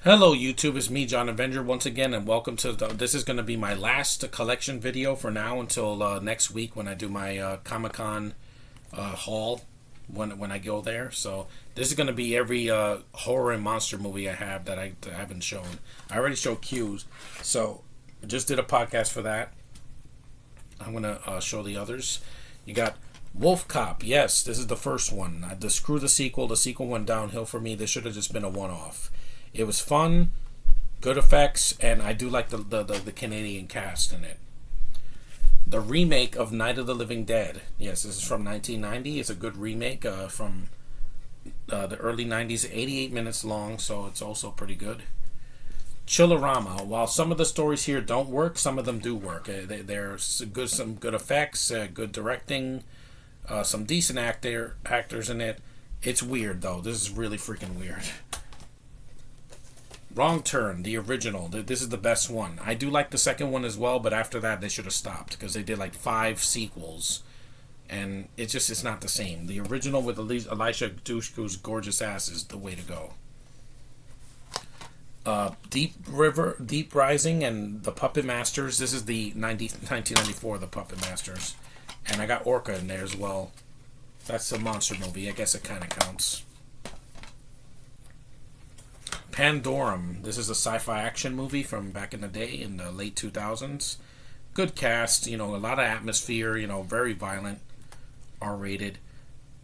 Hello YouTube, it's me John Avenger once again, and welcome to this is going to be my last collection video for now until next week when I do my Comic-Con haul when I go there. So this is going to be every horror and monster movie I have that I haven't shown. I already showed Q's, so I just did a podcast for that. I'm going to show the others. You got Wolf Cop. Yes, this is the first one. Screw the sequel. The sequel went downhill for me. This should have just been a one-off. It was fun, good effects, and I do like the Canadian cast in it. The remake of Night of the Living Dead. Yes, this is from 1990. It's a good remake from the early 90s. 88 minutes long, so it's also pretty good. Chillerama. While some of the stories here don't work, some of them do work. There's some good effects, good directing, some decent actors in it. It's weird, though. This is really freaking weird. Wrong Turn, the original. This is the best one. I do like the second one as well, but after that they should have stopped because they did like 5 sequels, and it's not the same. The original with Elisha Dushku's gorgeous ass is the way to go. Deep Rising and the Puppet Masters. This is the 1994 The Puppet Masters, and I got Orca in there as well. That's a monster movie. I guess it kind of counts. Pandorum. This is a sci-fi action movie from back in the day in the late 2000s. Good cast, a lot of atmosphere, very violent, R-rated,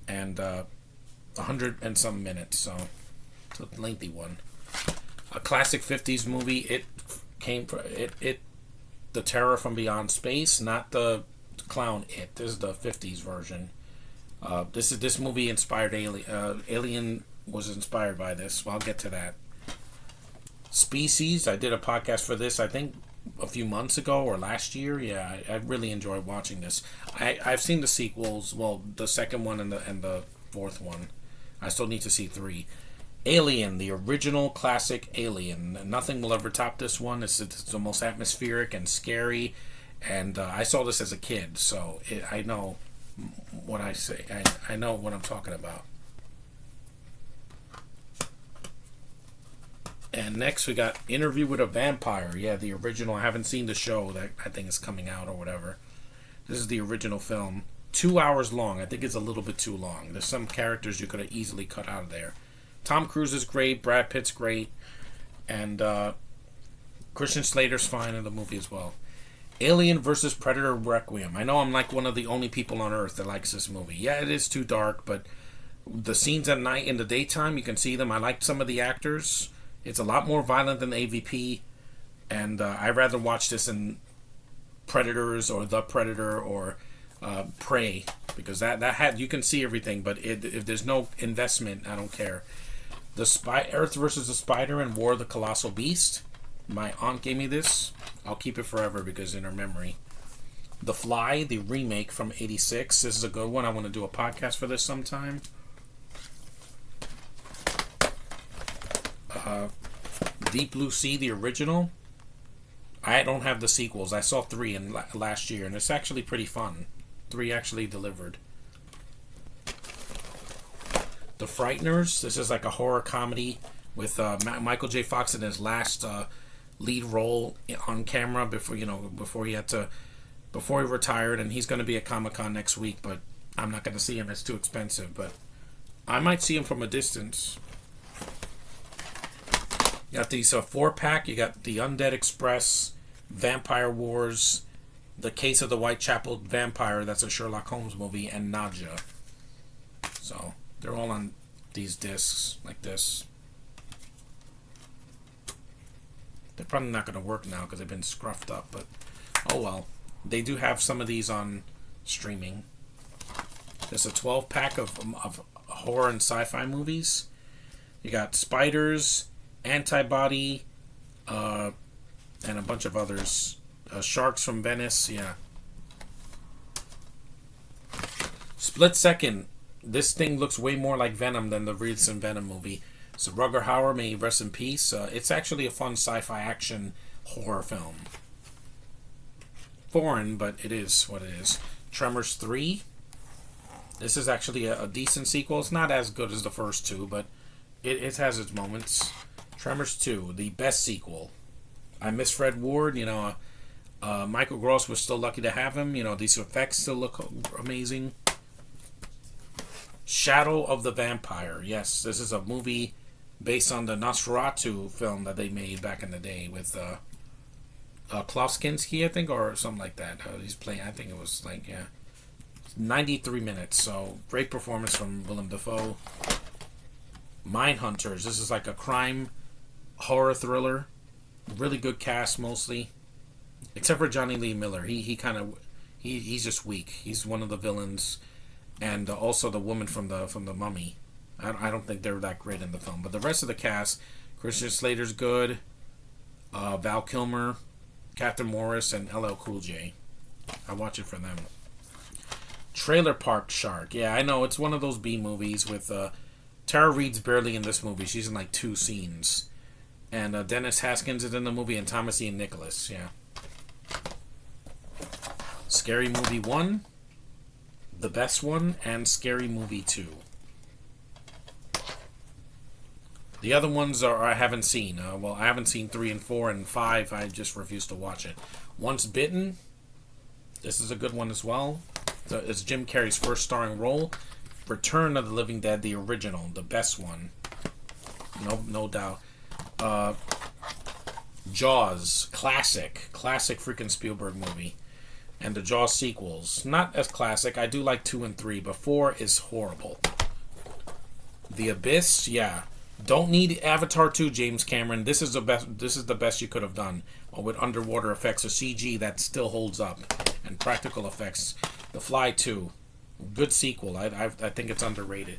and 100 and some minutes, so it's a lengthy one. A classic 50s movie. It came from the Terror from Beyond Space, not the clown It. This is the 50s version. This movie inspired Alien. Alien was inspired by this. Well, I'll get to that. Species. I did a podcast for this, I think, a few months ago or last year. Yeah, I really enjoyed watching this. I've seen the sequels. Well, the second one and the fourth one. I still need to see 3. Alien, the original classic Alien. Nothing will ever top this one. It's the most atmospheric and scary. And I saw this as a kid, so I know what I say. I know what I'm talking about. And next we got Interview with a Vampire. Yeah, the original. I haven't seen the show that I think is coming out or whatever. This is the original film. 2 hours long. I think it's a little bit too long. There's some characters you could have easily cut out of there. Tom Cruise is great. Brad Pitt's great. And Christian Slater's fine in the movie as well. Alien vs. Predator Requiem. I know I'm like one of the only people on Earth that likes this movie. Yeah, it is too dark, but the scenes at night in the daytime, you can see them. I liked some of the actors. It's a lot more violent than AVP, and I'd rather watch this in Predators or The Predator or Prey, because that had, you can see everything, but if there's no investment, I don't care. Earth versus the Spider and War of the Colossal Beast. My aunt gave me this. I'll keep it forever because in her memory. The Fly, the remake from '86. This is a good one. I want to do a podcast for this sometime. Deep Blue Sea, the original. I don't have the sequels. I saw 3 in last year, and it's actually pretty fun. 3 actually delivered. The Frighteners. This is like a horror comedy with Michael J. Fox in his last lead role on camera before he retired, and he's going to be at Comic-Con next week, but I'm not going to see him. It's too expensive, but I might see him from a distance. You got these 4-pack. You got The Undead Express, Vampire Wars, The Case of the Whitechapel Vampire, that's a Sherlock Holmes movie, and Nausea. So they're all on these discs like this. They're probably not going to work now because they've been scruffed up, but oh well. They do have some of these on streaming. There's a 12-pack of horror and sci-fi movies. You got Spiders, Antibody, and a bunch of others. Sharks from Venice, yeah. Split Second. This thing looks way more like Venom than the recent Venom movie. So Rutger Hauer, may he rest in peace. It's actually a fun sci-fi action horror film. Foreign, but it is what it is. Tremors 3. This is actually a decent sequel. It's not as good as the first 2, but it has its moments. Tremors 2, the best sequel. I miss Fred Ward. Michael Gross was still lucky to have him. These effects still look amazing. Shadow of the Vampire. Yes, this is a movie based on the Nosferatu film that they made back in the day with Klaus Kinski, I think, or something like that. He's playing, I think it was 93 minutes. So great performance from Willem Dafoe. Mindhunters. This is like a crime horror thriller. Really good cast mostly, except for Johnny Lee Miller. He's just weak. He's one of the villains, and also the woman from the Mummy. I don't think they're that great in the film, but the rest of the cast, Christian Slater's good. Val Kilmer, Captain Morris, and LL Cool J. I watch it for them. Trailer Park Shark. Yeah, I know it's one of those B movies with Tara Reid's barely in this movie. She's in like 2 scenes. And Dennis Haskins is in the movie, and Thomas Ian Nicholas, yeah. Scary Movie 1, the best one, and Scary Movie 2. The other ones I haven't seen. I haven't seen 3 and 4 and 5. I just refuse to watch it. Once Bitten, this is a good one as well. It's Jim Carrey's first starring role. Return of the Living Dead, the original, the best one. No doubt. Jaws, classic freaking Spielberg movie, and the Jaws sequels, not as classic. I do like 2 and 3, but 4 is horrible. The Abyss, yeah, don't need Avatar 2, James Cameron. This is the best you could have done with underwater effects or CG that still holds up, and practical effects. The Fly 2, good sequel. I think it's underrated.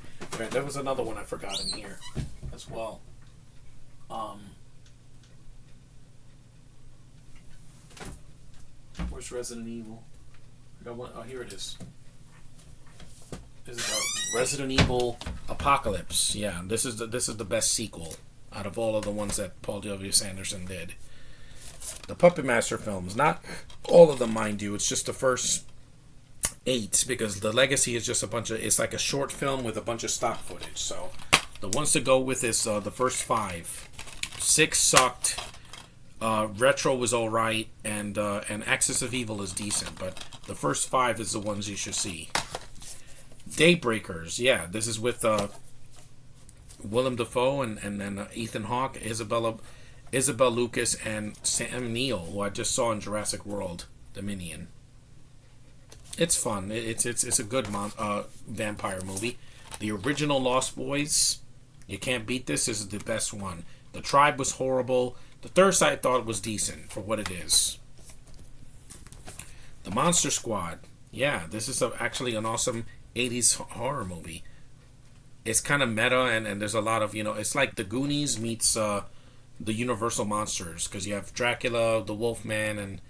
There was another one I forgot in here as well. Where's Resident Evil? Oh, here it is. This is Resident Evil Apocalypse. Yeah, this is the best sequel out of all of the ones that Paul W. Sanderson did. The Puppet Master films, not all of them, mind you. It's just the first 8, because the Legacy is just it's like a short film with a bunch of stock footage. So the ones to go with is the first 5. 6 sucked. Retro was alright, and Axis of Evil is decent, but the first 5 is the ones you should see. Daybreakers, yeah, this is with Willem Dafoe and Ethan Hawke, Isabel Lucas, and Sam Neill, who I just saw in Jurassic World Dominion. It's fun. It's a good vampire movie. The original Lost Boys, you can't beat this. This is the best one. The Tribe was horrible. The third I thought was decent for what it is. The Monster Squad. Yeah, this is actually an awesome 80s horror movie. It's kind of meta, and there's a lot of, it's like the Goonies meets the Universal Monsters, because you have Dracula, the Wolfman,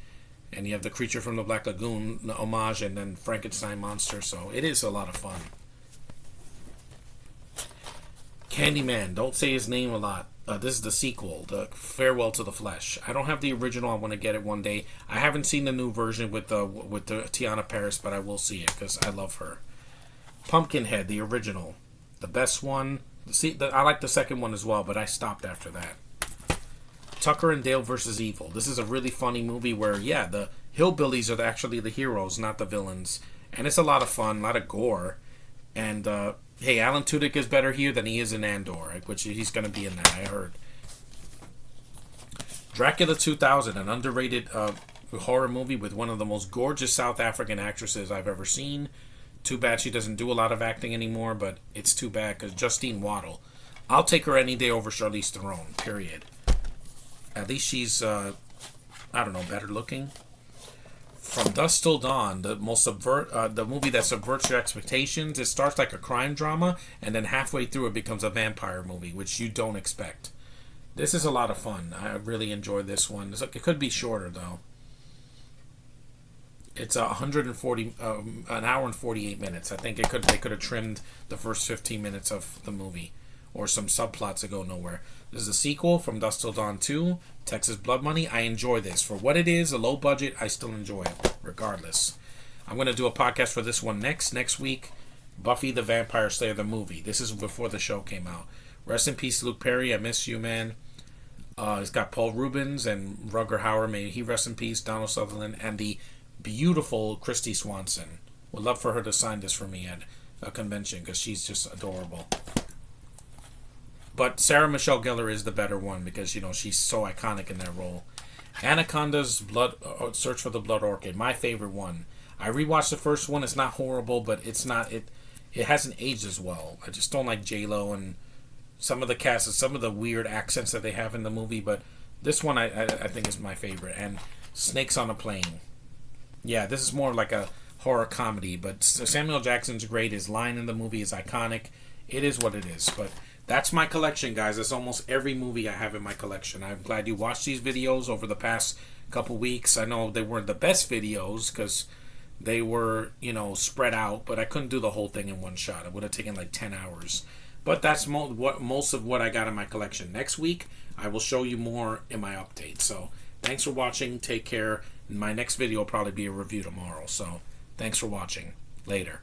and you have the Creature from the Black Lagoon, the homage, and then Frankenstein monster. So it is a lot of fun. Candyman, don't say his name a lot. This is the sequel, the Farewell to the Flesh. I don't have the original. I want to get it one day. I haven't seen the new version with the Tiana Paris, but I will see it because I love her. Pumpkinhead, the original, the best one. I like the second one as well, but I stopped after that. Tucker and Dale versus Evil. This is a really funny movie where, yeah, the hillbillies are actually the heroes, not the villains, and it's a lot of fun, a lot of gore, and hey, Alan Tudyk is better here than he is in Andor, which he's going to be in that, I heard. Dracula 2000, an underrated horror movie with one of the most gorgeous South African actresses I've ever seen. Too bad she doesn't do a lot of acting anymore, but it's too bad because Justine Waddle. I'll take her any day over Charlize Theron, period. At least she's, better looking. From Dusk Till Dawn, the movie that subverts your expectations. It starts like a crime drama, and then halfway through it becomes a vampire movie, which you don't expect. This is a lot of fun. I really enjoyed this one. It could be shorter though. It's 140, an hour and 48 minutes. I think they could have trimmed the first 15 minutes of the movie, or some subplots that go nowhere. This is a sequel, From Dusk Till Dawn 2, Texas Blood Money. I enjoy this. For what it is, a low budget, I still enjoy it, regardless. I'm going to do a podcast for this one next week. Buffy the Vampire Slayer, the movie. This is before the show came out. Rest in peace, Luke Perry. I miss you, man. It's got Paul Rubens and Rutger Hauer, may he rest in peace, Donald Sutherland, and the beautiful Christy Swanson. Would love for her to sign this for me at a convention because she's just adorable. But Sarah Michelle Gellar is the better one because, you know, she's so iconic in that role. Anaconda's Blood Search for the Blood Orchid, my favorite one. I rewatched the first one. It's not horrible, but it's not it hasn't aged as well. I just don't like J-Lo and some of the cast and some of the weird accents that they have in the movie. But this one I think is my favorite. And Snakes on a Plane. Yeah, this is more like a horror comedy, but Samuel Jackson's great. His line in the movie is iconic. It is what it is. But that's my collection, guys. That's almost every movie I have in my collection. I'm glad you watched these videos over the past couple weeks. I know they weren't the best videos because they were, you know, spread out, but I couldn't do the whole thing in one shot. It would have taken like 10 hours. But that's most of what I got in my collection. Next week, I will show you more in my update. So thanks for watching. Take care. My next video will probably be a review tomorrow. So thanks for watching. Later.